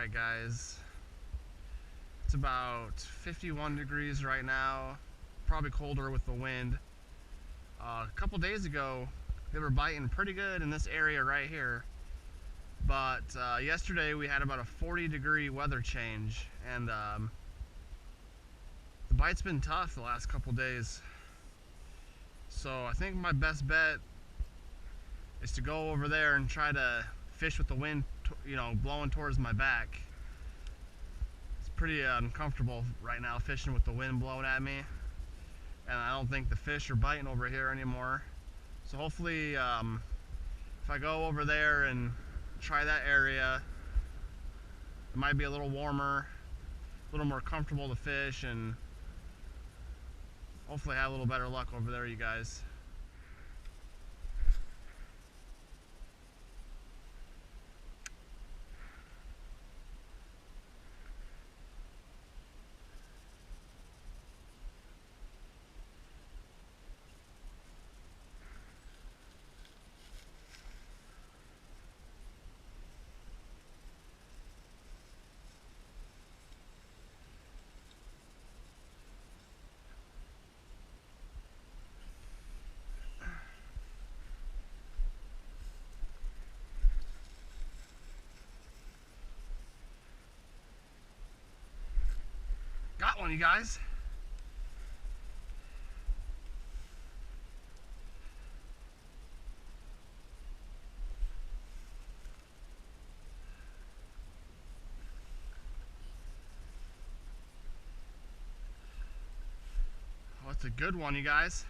Alright guys, it's about 51 degrees right now, probably colder with the wind. A couple days ago they were biting pretty good in this area right here, but yesterday we had about a 40-degree weather change, and the bite's been tough the last couple days. So I think my best bet is to go over there and try to fish with the wind, blowing towards my back. It's pretty uncomfortable right now fishing with the wind blowing at me, and I don't think the fish are biting over here anymore. So hopefully if I go over there and try that area, it might be a little warmer, a little more comfortable to fish, and hopefully have a little better luck over there, you guys. Got one, you guys. Oh, it's a good one, you guys.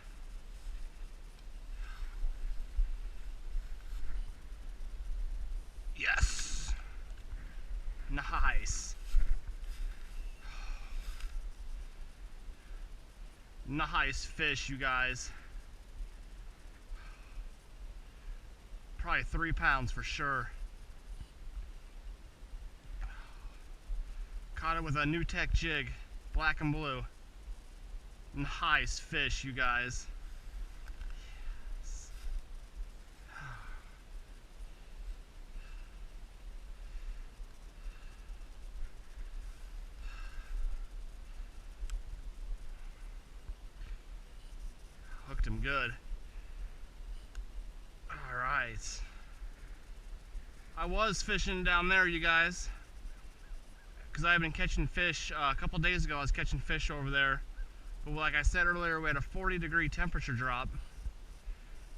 Yes. Nice. Nice fish, you guys. Probably 3 pounds for sure. Caught it with a NuTech jig, black and blue. Nice fish, you guys. Yes. Hooked him good. Alright. I was fishing down there, you guys, because I've been catching fish. A couple days ago I was catching fish over there, but like I said earlier, we had a 40-degree temperature drop,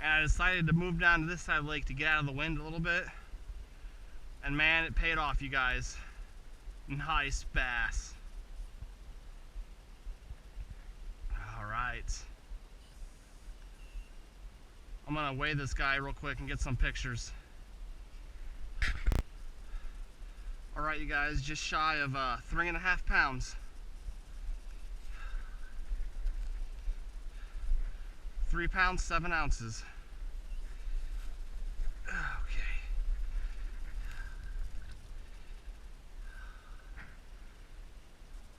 and I decided to move down to this side of the lake to get out of the wind a little bit, and man, it paid off, you guys. Nice bass. Alright, I'm gonna weigh this guy real quick and get some pictures. Alright, you guys, just shy of 3.5 pounds. 3 pounds, 7 ounces. Okay.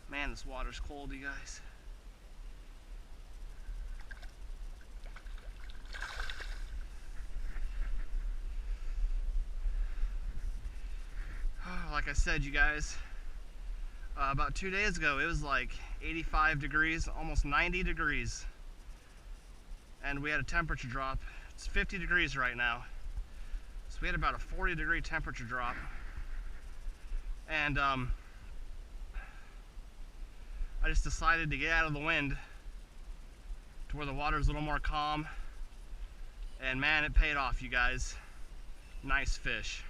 Man, this water's cold, you guys. Like I said, you guys, about 2 days ago it was like 85 degrees, almost 90 degrees, and we had a temperature drop. It's 50 degrees right now, so we had about a 40-degree temperature drop, and I just decided to get out of the wind to where the water's a little more calm, and man, it paid off, you guys. Nice fish.